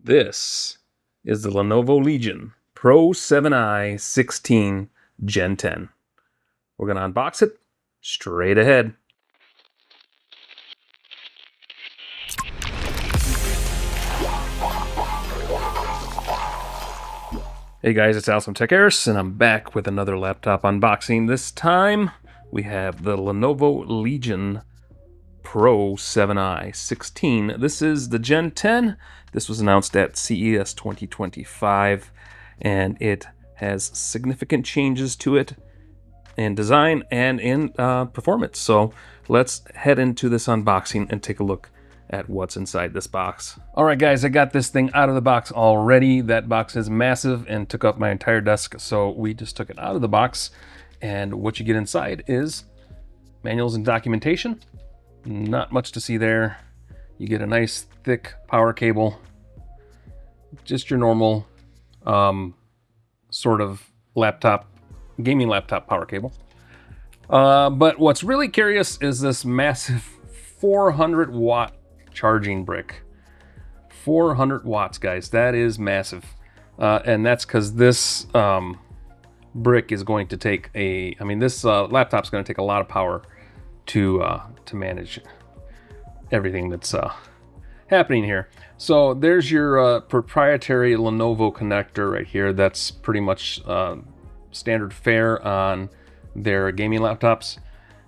This is the Lenovo Legion Pro 7i 16 Gen 10. We're going to unbox it straight ahead. Hey guys, it's Al from Techaeris, and I'm back with another laptop unboxing. This time we have the Lenovo Legion Pro 7i 16. This is the Gen 10. This was announced at CES 2025, and it has significant changes to it in design and in performance. So let's head into this unboxing and take a look at what's inside this box. All right, guys, I got this thing out of the box already. That box is massive and took up my entire desk, so we just took it out of the box. And what you get inside is manuals and documentation. Not much to see there. You get a nice thick power cable, just your normal sort of laptop, gaming laptop power cable. But what's really curious is this massive 400 watt charging brick. 400 watts, guys. That is massive. And that's because this brick is going to take this laptop's going to take a lot of power to manage everything that's happening here. So there's your proprietary Lenovo connector right here. That's pretty much standard fare on their gaming laptops.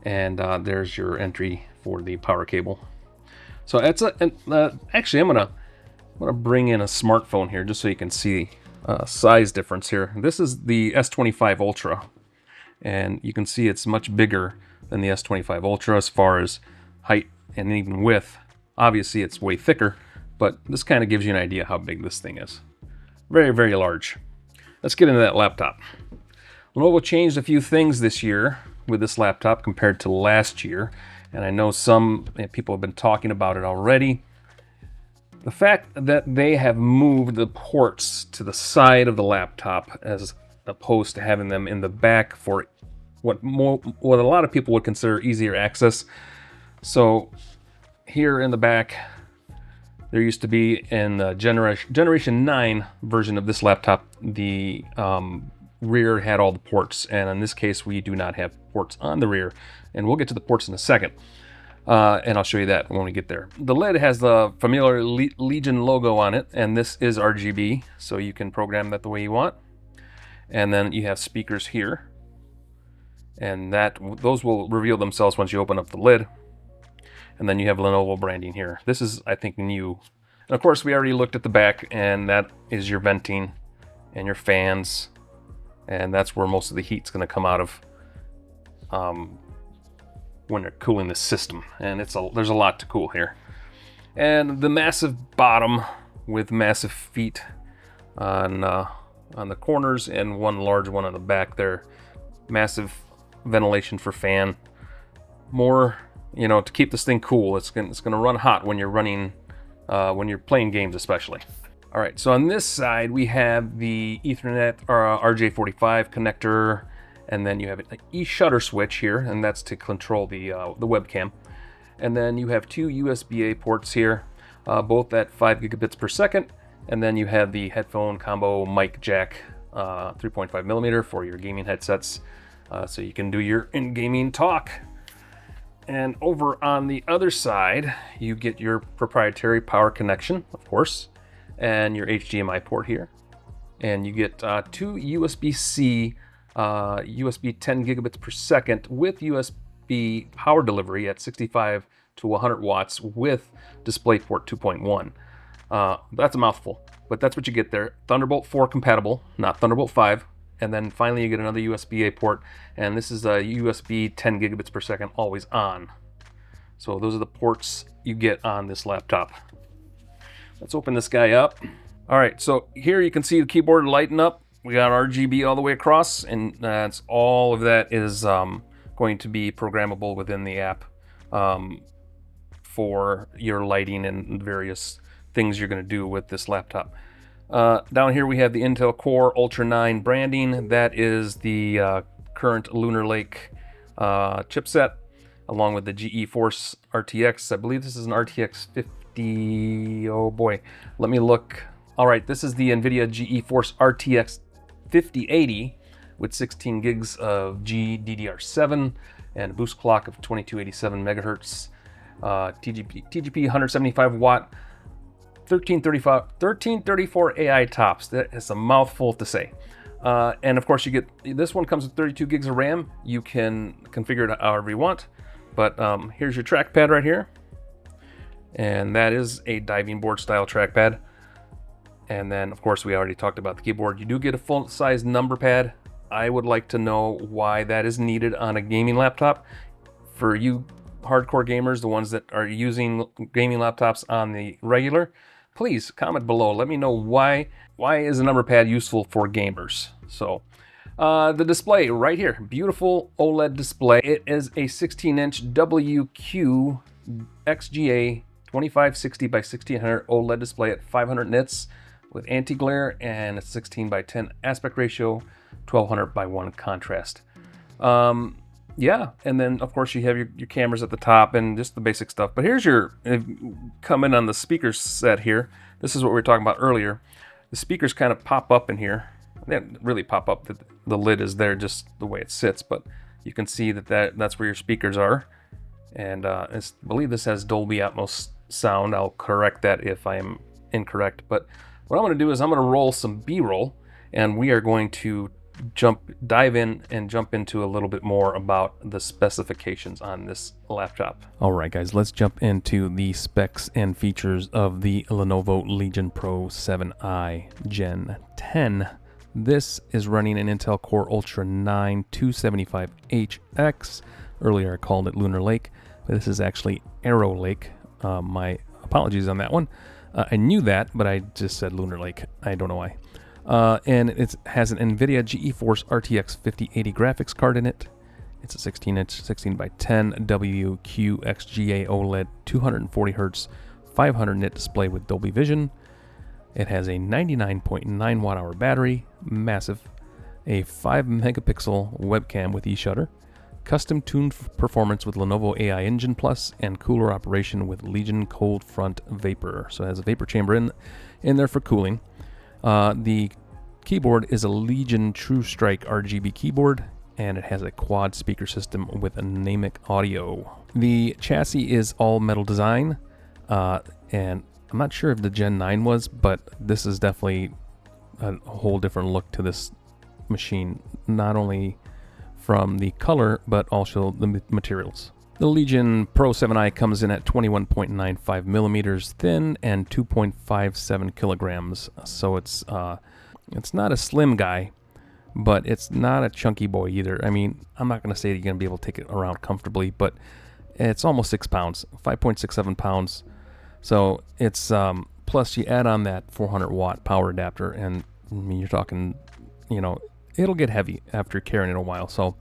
And there's your entry for the power cable. So that's actually I'm gonna bring in a smartphone here just so you can see size difference here. This is the S25 Ultra, and you can see it's much bigger than the S25 Ultra as far as height and even width. Obviously it's way thicker, but this kind of gives you an idea how big this thing is. Very, very large. Let's get into that laptop. Lenovo changed a few things this year with this laptop compared to last year, and I know some people have been talking about it already. The fact that they have moved the ports to the side of the laptop as opposed to having them in the back for what a lot of people would consider easier access. So here in the back, there used to be in the generation 9 version of this laptop, the rear had all the ports, and in this case we do not have ports on the rear, and we'll get to the ports in a second, and I'll show you that when we get there. The lid has the familiar Legion logo on it, and this is RGB, so you can program that the way you want. And then you have speakers here, and those will reveal themselves once you open up the lid. And then you have Lenovo branding here. This is, I think, new. And of course we already looked at the back, and that is your venting and your fans, and that's where most of the heat's going to come out of when they're cooling the system. And there's a lot to cool here. And the massive bottom with massive feet on the corners and one large one on the back there. Massive ventilation for fan. More, to keep this thing cool. It's gonna run hot when you're running, when you're playing games especially. All right, so on this side we have the Ethernet RJ45 connector, and then you have an e-shutter switch here, and that's to control the webcam. And then you have two USB-A ports here, both at 5 gigabits per second. And then you have the headphone combo mic jack, 3.5 millimeter for your gaming headsets, so you can do your in-gaming talk. And over on the other side, you get your proprietary power connection, of course, and your HDMI port here. And you get two USB-C, USB 10 gigabits per second with USB power delivery at 65 to 100 watts with DisplayPort 2.1. That's a mouthful, but that's what you get there. Thunderbolt 4 compatible, not Thunderbolt 5. And then finally you get another USB-A port, and this is a USB 10 gigabits per second always on. So those are the ports you get on this laptop. Let's open this guy up. All right, so here you can see the keyboard lighting up. We got RGB all the way across, and that's all of that is going to be programmable within the app for your lighting and various things you're going to do with this laptop. Down here we have the Intel Core Ultra 9 branding. That is the current Lunar Lake chipset, along with the GE Force RTX. I believe this is an RTX 50. Oh boy, let me look All right, this is the NVIDIA GeForce RTX 5080 with 16 gigs of GDDR7 and a boost clock of 2287 megahertz, TGP 175 watt, 1334 AI tops. That is a mouthful to say. And of course, you get this one comes with 32 gigs of RAM. You can configure it however you want. But here's your trackpad right here, and that is a diving board style trackpad. And then, of course, we already talked about the keyboard. You do get a full-size number pad. I would like to know why that is needed on a gaming laptop. For you hardcore gamers, the ones that are using gaming laptops on the regular, please comment below. Let me know why is a number pad useful for gamers. So, the display right here, beautiful OLED display. It is a 16-inch WQ XGA 2560 by 1600 OLED display at 500 nits. With anti-glare and a 16 by 10 aspect ratio, 1200 by 1 contrast. Yeah, and then of course you have your cameras at the top and just the basic stuff. But here's your, come in on the speaker set here. This is what we were talking about earlier. The speakers kind of pop up in here. They don't really pop up, the lid is there just the way it sits, but you can see that's where your speakers are. And I believe this has Dolby Atmos sound. I'll correct that if I am incorrect, but what I'm going to do is I'm going to roll some B-roll, and we are going to dive in and jump into a little bit more about the specifications on this laptop. All right, guys, let's jump into the specs and features of the Lenovo Legion Pro 7i Gen 10. This is running an Intel Core Ultra 9 275HX. Earlier I called it Lunar Lake, but this is actually Arrow Lake. My apologies on that one. I knew that, but I just said Lunar Lake. I don't know why. And it has an NVIDIA GeForce RTX 5080 graphics card in it. It's a 16-inch, 16 by 10 WQXGA OLED, 240 Hz, 500 nit display with Dolby Vision. It has a 99.9 watt-hour battery, massive, a 5 megapixel webcam with eShutter, custom tuned performance with Lenovo AI Engine Plus, and cooler operation with Legion Cold Front Vapor. So it has a vapor chamber in there for cooling. The keyboard is a Legion True Strike RGB keyboard, and it has a quad speaker system with a Namic audio. The chassis is all metal design, and I'm not sure if the Gen 9 was, but this is definitely a whole different look to this machine, not only from the color, but also the materials. The Legion Pro 7i comes in at 21.95 millimeters thin and 2.57 kilograms. So it's not a slim guy, but it's not a chunky boy either. I mean, I'm not going to say you're going to be able to take it around comfortably, but it's almost 6 pounds, 5.67 pounds. So it's, plus you add on that 400 watt power adapter, and I mean, you're talking, you know, it'll get heavy after carrying it a while. So,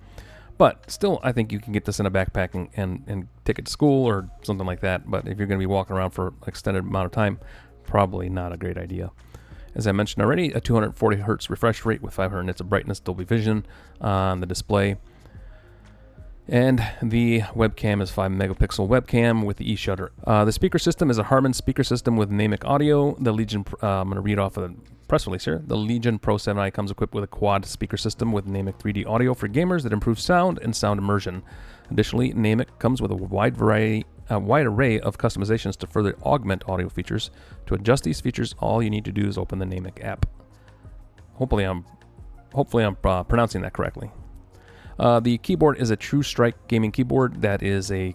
but still, I think you can get this in a backpack and take it to school or something like that. But if you're going to be walking around for an extended amount of time, probably not a great idea. As I mentioned already, a 240 hertz refresh rate with 500 nits of brightness, Dolby Vision on the display. And the webcam is 5 megapixel webcam with the eShutter. The speaker system is a Harman speaker system with Namic audio. The Legion, I'm going to read off of the press release here. The Legion Pro 7i comes equipped with a quad speaker system with Namic 3D audio for gamers that improves sound and sound immersion. Additionally, Namic comes with a wide array of customizations to further augment audio features. To adjust these features, all you need to do is open the Namic app. Hopefully I'm pronouncing that correctly. The keyboard is a True Strike gaming keyboard. That is a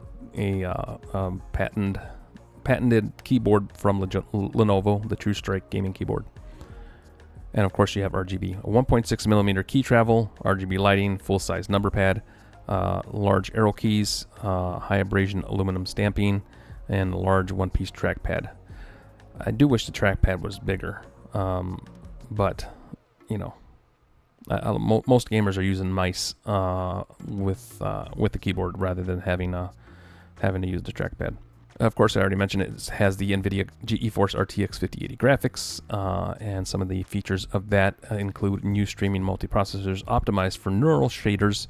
patented keyboard from Lenovo, the True Strike gaming keyboard. And of course you have RGB, a 1.6 millimeter key travel, RGB lighting, full-size number pad, large arrow keys, high abrasion aluminum stamping, and a large one-piece trackpad. I do wish the trackpad was bigger, but you know, most gamers are using mice with the keyboard rather than having to use the trackpad. Of course, I already mentioned it has the NVIDIA GeForce RTX 5080 graphics, and some of the features of that include new streaming multiprocessors optimized for neural shaders,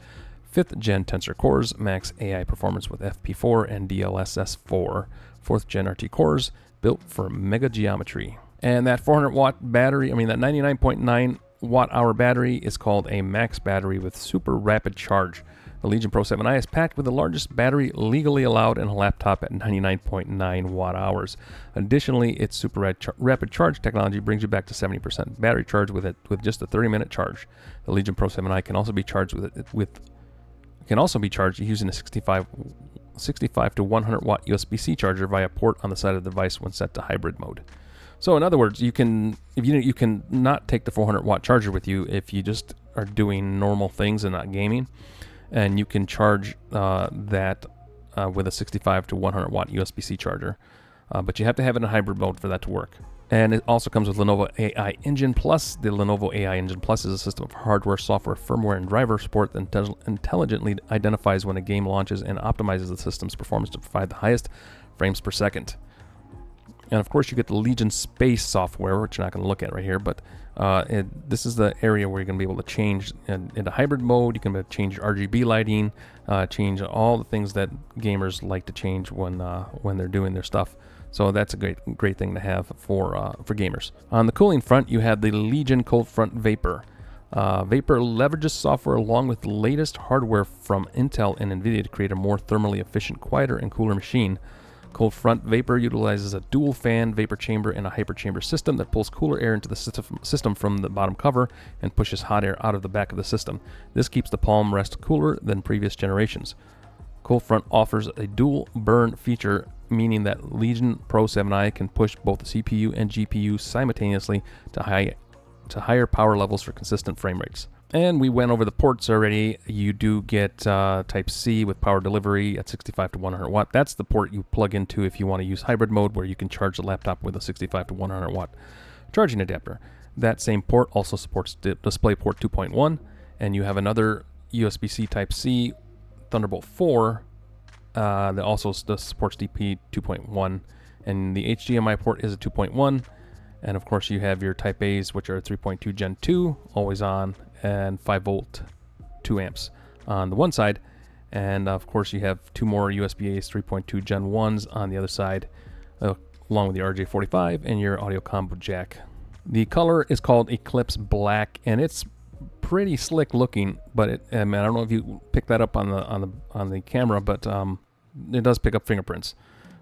5th gen tensor cores, max AI performance with FP4 and DLSS4, 4th gen RT cores built for mega geometry. And that 400 watt battery, I mean that 99.9 watt hour battery is called a max battery with super rapid charge. The Legion Pro 7i is packed with the largest battery legally allowed in a laptop at 99.9 watt hours. Additionally, its super rapid charge technology brings you back to 70% battery charge with just a 30-minute charge. The Legion Pro 7i can also be charged using a 65 to 100 watt USB-C charger via port on the side of the device when set to hybrid mode. So in other words, you can not take the 400 watt charger with you if you just are doing normal things and not gaming, and you can charge that with a 65 to 100 watt USB-C charger, but you have to have it in hybrid mode for that to work. And it also comes with Lenovo AI Engine Plus. The Lenovo AI Engine Plus is a system of hardware, software, firmware, and driver support that intelligently identifies when a game launches and optimizes the system's performance to provide the highest frames per second. And of course, you get the Legion Space software, which you're not going to look at right here, but this is the area where you're going to be able to change into hybrid mode. You can change your RGB lighting, change all the things that gamers like to change when they're doing their stuff. So that's a great thing to have for gamers. On the cooling front, you have the Legion Cold Front Vapor. Vapor leverages software along with the latest hardware from Intel and NVIDIA to create a more thermally efficient, quieter, and cooler machine. Cold Front Vapor utilizes a dual fan vapor chamber and a hyperchamber system that pulls cooler air into the system from the bottom cover and pushes hot air out of the back of the system. This keeps the palm rest cooler than previous generations. Cold Front offers a dual burn feature, meaning that Legion Pro 7i can push both the CPU and GPU simultaneously to higher power levels for consistent frame rates. And we went over the ports already. You do get Type-C with power delivery at 65 to 100 watt. That's the port you plug into if you want to use hybrid mode, where you can charge the laptop with a 65 to 100 watt charging adapter. That same port also supports DisplayPort 2.1, and you have another USB-C Type-C Thunderbolt 4 that also supports DP 2.1, and the HDMI port is a 2.1. And of course, you have your Type A's, which are 3.2 Gen 2, always on, and 5 volt, 2 amps on the one side. And of course, you have two more USB A's 3.2 Gen 1s on the other side, along with the RJ45 and your audio combo jack. The color is called Eclipse Black, and it's pretty slick looking, but I don't know if you picked that up on the camera, but it does pick up fingerprints.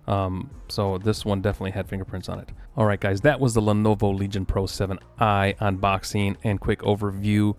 So this one definitely had fingerprints on it. All right, guys, that was the Lenovo Legion Pro 7i unboxing and quick overview.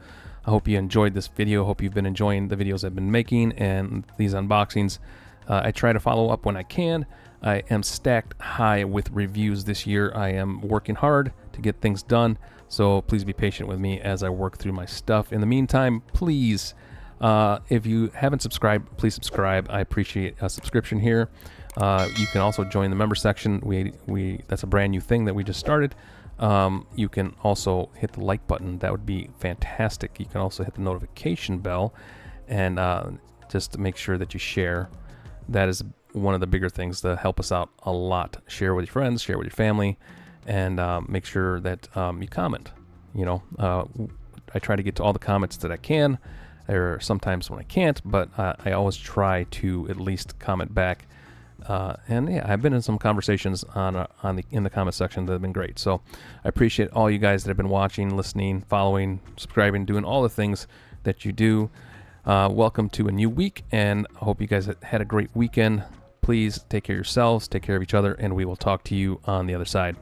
I hope you enjoyed this video. Hope you've been enjoying the videos I've been making and these unboxings. I try to follow up when I can. I am stacked high with reviews this year. I am working hard to get things done, so please be patient with me as I work through my stuff. In the meantime, please, if you haven't subscribed, please subscribe. I appreciate a subscription here. You can also join the member section. That's a brand new thing that we just started. You can also hit the like button. That would be fantastic. You can also hit the notification bell, and just to make sure that you share. That is one of the bigger things to help us out a lot. Share with your friends, share with your family, and make sure that you comment. I try to get to all the comments that I can. There are sometimes when I can't, but I always try to at least comment back. And yeah, I've been in some conversations in the comment section that have been great. So I appreciate all you guys that have been watching, listening, following, subscribing, doing all the things that you do. Welcome to a new week, and I hope you guys had a great weekend. Please take care of yourselves, take care of each other, and we will talk to you on the other side.